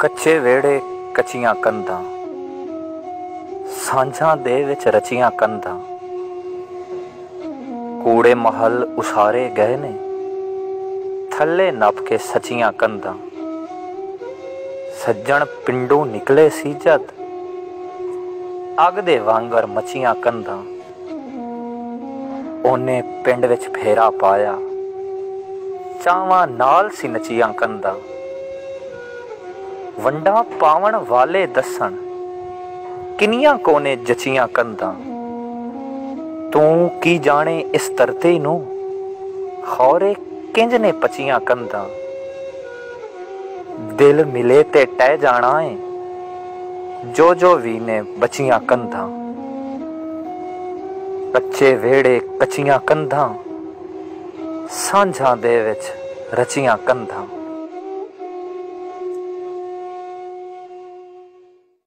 कच्चे वेड़े कच्चियां कंधां, सांझां दे विच रचियां कंधां। कूड़े महल उसारे गए ने, थल्ले नप के सचियां कंधां। सज्जण पिंडों निकले सी जद, अग दे वांगर मचियां कंधां। ओने पिंड विच फेरा पाया, चावां नाल सी नचियां कंधां। वंडा पावण वाले दसन, किनियां कोने जचियां कंधां। तू की जाने इस तरते नू, खौरे किंज ने पचियां कंधां। दिल मिले ते टह जाना है, जो वी ने बचियां कंधां। कच्चे वेड़े कच्चियां कंधां, सांझां दे विच रचियां कंधां।